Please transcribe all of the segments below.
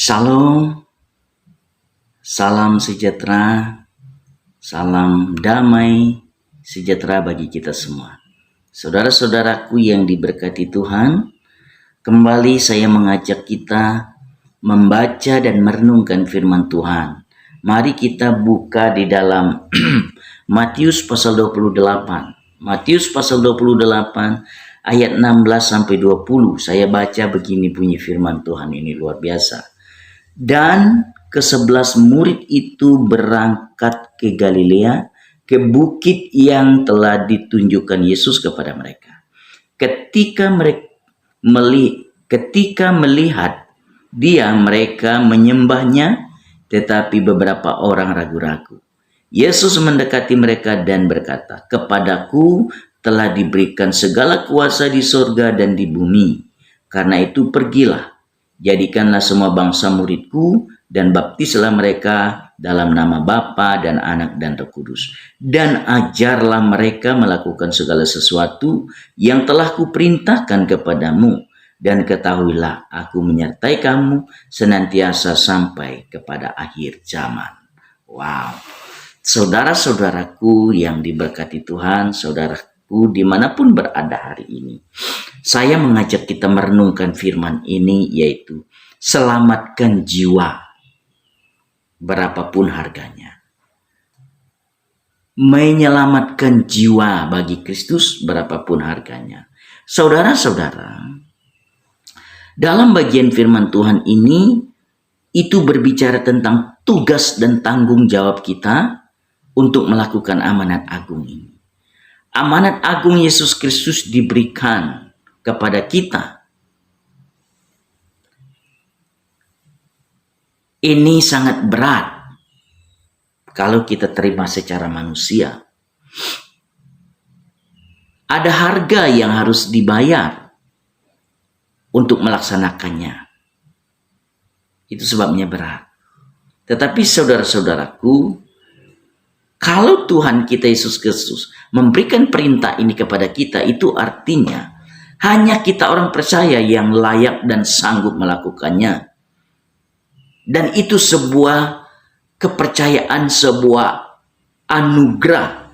Shalom, salam sejahtera, salam damai sejahtera bagi kita semua. Saudara-saudaraku yang diberkati Tuhan, kembali saya mengajak kita membaca dan merenungkan firman Tuhan. Mari kita buka di dalam Matius pasal 28. Matius pasal 28 ayat 16 sampai 20. Saya baca begini bunyi firman Tuhan, ini luar biasa. Dan ke-11 murid itu berangkat ke Galilea, ke bukit yang telah ditunjukkan Yesus kepada mereka. Ketika melihat dia, mereka menyembahnya, tetapi beberapa orang ragu-ragu. Yesus mendekati mereka dan berkata, "Kepadaku telah diberikan segala kuasa di sorga dan di bumi. Karena itu pergilah, jadikanlah semua bangsa muridku dan baptislah mereka dalam nama Bapa dan Anak dan Roh Kudus. Dan ajarlah mereka melakukan segala sesuatu yang telah kuperintahkan kepadamu. Dan ketahuilah aku menyertai kamu senantiasa sampai kepada akhir zaman." Wow. Saudara-saudaraku yang diberkati Tuhan, saudaraku dimanapun berada hari ini, saya mengajak kita merenungkan firman ini, yaitu selamatkan jiwa berapapun harganya. Menyelamatkan jiwa bagi Kristus berapapun harganya. Saudara-saudara, dalam bagian firman Tuhan ini, itu berbicara tentang tugas dan tanggung jawab kita untuk melakukan amanat agung ini. Amanat agung Yesus Kristus diberikan kepada kita. Ini sangat berat kalau kita terima secara manusia. Ada harga yang harus dibayar untuk melaksanakannya. Itu sebabnya berat. Tetapi saudara-saudaraku, kalau Tuhan kita Yesus Kristus memberikan perintah ini kepada kita, itu artinya hanya kita orang percaya yang layak dan sanggup melakukannya. Dan itu sebuah kepercayaan, sebuah anugerah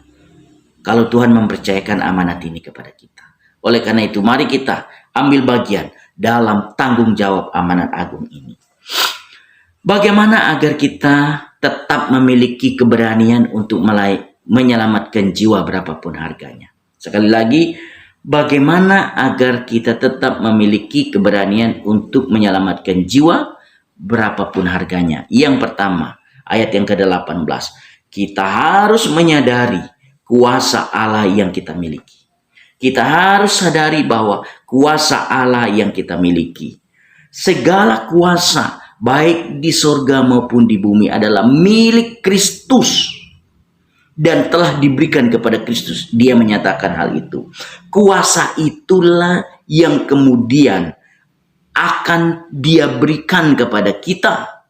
kalau Tuhan mempercayakan amanat ini kepada kita. Oleh karena itu, mari kita ambil bagian dalam tanggung jawab amanat agung ini. Bagaimana agar kita tetap memiliki keberanian untuk menyelamatkan jiwa berapapun harganya? Sekali lagi, bagaimana agar kita tetap memiliki keberanian untuk menyelamatkan jiwa berapapun harganya? Yang pertama, ayat yang ke-18, kita harus menyadari kuasa Allah yang kita miliki. Kita harus sadari bahwa kuasa Allah yang kita miliki, segala kuasa baik di sorga maupun di bumi adalah milik Kristus dan telah diberikan kepada Kristus. Dia menyatakan hal itu. Kuasa itulah yang kemudian akan Dia berikan kepada kita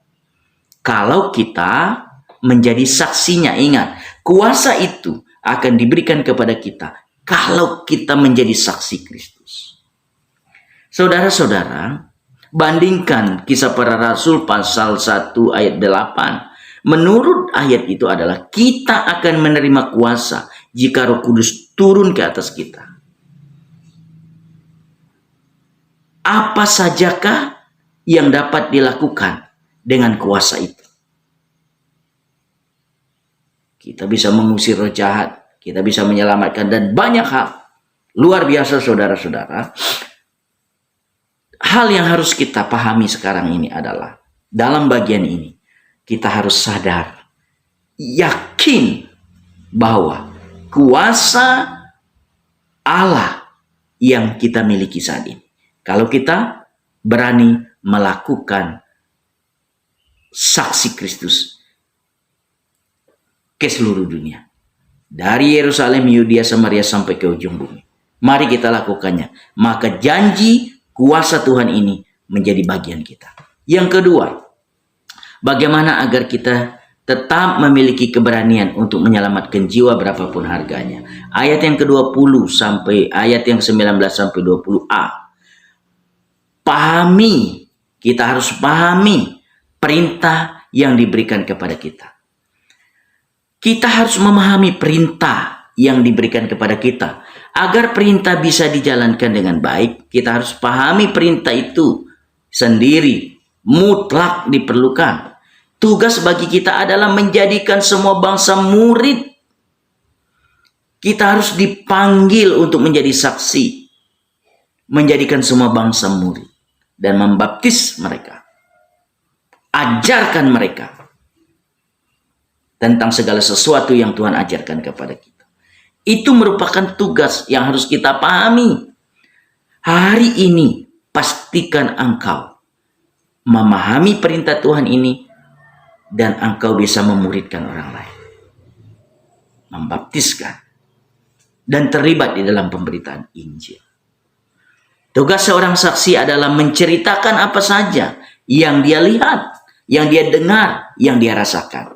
kalau kita menjadi saksinya. Ingat, kuasa itu akan diberikan kepada kita kalau kita menjadi saksi Kristus. Saudara-saudara, bandingkan Kisah Para Rasul pasal 1 ayat 8. Menurut ayat itu adalah kita akan menerima kuasa jika Roh Kudus turun ke atas kita. Apa sajakah yang dapat dilakukan dengan kuasa itu? Kita bisa mengusir roh jahat, kita bisa menyelamatkan, dan banyak hal. Luar biasa saudara-saudara. Hal yang harus kita pahami sekarang ini adalah, dalam bagian ini, kita harus sadar, yakin bahwa kuasa Allah yang kita miliki saat ini, kalau kita berani melakukan saksi Kristus ke seluruh dunia. Dari Yerusalem, Yudea, Samaria sampai ke ujung bumi. Mari kita lakukannya. Maka janji kuasa Tuhan ini menjadi bagian kita. Yang kedua, bagaimana agar kita tetap memiliki keberanian untuk menyelamatkan jiwa berapapun harganya. Ayat yang ke-20 sampai ayat yang 19 sampai 20a. Kita harus pahami perintah yang diberikan kepada kita. Kita harus memahami perintah yang diberikan kepada kita. Agar perintah bisa dijalankan dengan baik, kita harus pahami perintah itu sendiri, mutlak diperlukan. Tugas bagi kita adalah menjadikan semua bangsa murid. Kita harus dipanggil untuk menjadi saksi, menjadikan semua bangsa murid, dan membaptis mereka. Ajarkan mereka tentang segala sesuatu yang Tuhan ajarkan kepada kita. Itu merupakan tugas yang harus kita pahami. Hari ini pastikan engkau memahami perintah Tuhan ini dan engkau bisa memuridkan orang lain, membaptiskan, dan terlibat di dalam pemberitaan Injil. Tugas seorang saksi adalah menceritakan apa saja yang dia lihat, yang dia dengar, yang dia rasakan.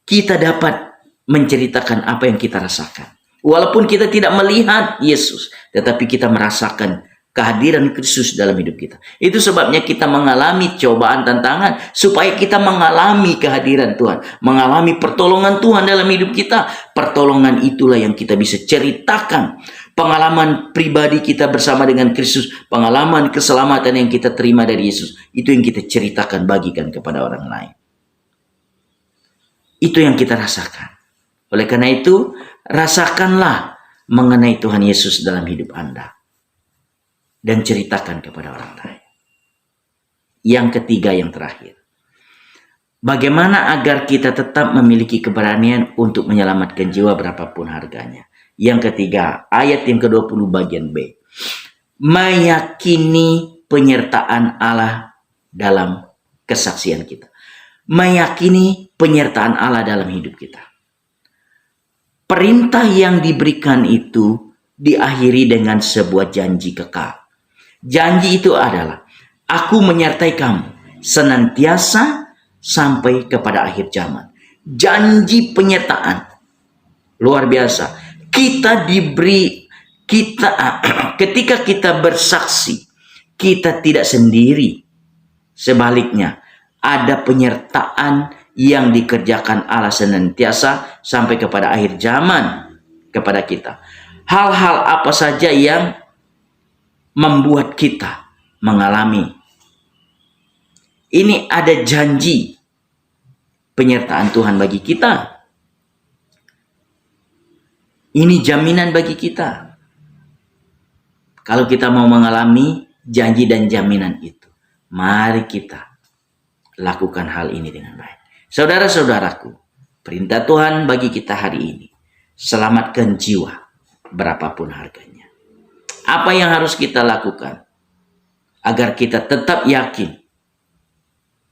Kita dapat menceritakan apa yang kita rasakan. Walaupun kita tidak melihat Yesus, tetapi kita merasakan kehadiran Kristus dalam hidup kita. Itu sebabnya kita mengalami cobaan, tantangan, supaya kita mengalami kehadiran Tuhan, mengalami pertolongan Tuhan dalam hidup kita. Pertolongan itulah yang kita bisa ceritakan. Pengalaman pribadi kita bersama dengan Kristus, pengalaman keselamatan yang kita terima dari Yesus, itu yang kita ceritakan, bagikan kepada orang lain. Itu yang kita rasakan. Oleh karena itu, rasakanlah mengenai Tuhan Yesus dalam hidup Anda. Dan ceritakan kepada orang lain. Yang ketiga, yang terakhir. Bagaimana agar kita tetap memiliki keberanian untuk menyelamatkan jiwa berapapun harganya. Yang ketiga, ayat yang ke-20 bagian B. Meyakini penyertaan Allah dalam kesaksian kita. Meyakini penyertaan Allah dalam hidup kita. Perintah yang diberikan itu diakhiri dengan sebuah janji kekal. Janji itu adalah, aku menyertai kamu senantiasa sampai kepada akhir zaman. Janji penyertaan. Luar biasa. Kita diberi, ketika kita bersaksi, kita tidak sendiri. Sebaliknya, ada penyertaan yang dikerjakan Allah senantiasa sampai kepada akhir zaman kepada kita. Hal-hal apa saja yang membuat kita mengalami. Ini ada janji penyertaan Tuhan bagi kita. Ini jaminan bagi kita. Kalau kita mau mengalami janji dan jaminan itu, mari kita lakukan hal ini dengan baik. Saudara-saudaraku, perintah Tuhan bagi kita hari ini, selamatkan jiwa berapapun harganya. Apa yang harus kita lakukan agar kita tetap yakin?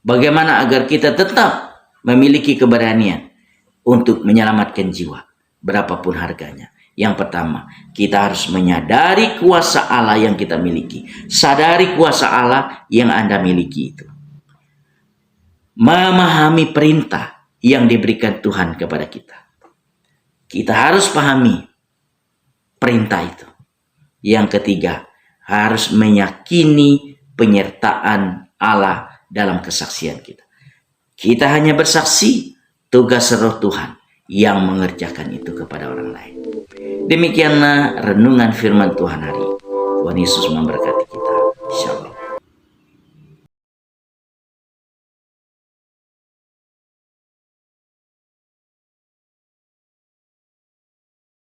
Bagaimana agar kita tetap memiliki keberanian untuk menyelamatkan jiwa berapapun harganya? Yang pertama, kita harus menyadari kuasa Allah yang kita miliki. Sadari kuasa Allah yang Anda miliki itu. Memahami perintah yang diberikan Tuhan kepada kita. Kita harus pahami perintah itu. Yang ketiga, harus meyakini penyertaan Allah dalam kesaksian kita. Kita hanya bersaksi, tugas Roh Tuhan yang mengerjakan itu kepada orang lain. Demikianlah renungan firman Tuhan hari ini. Tuhan Yesus memberkati.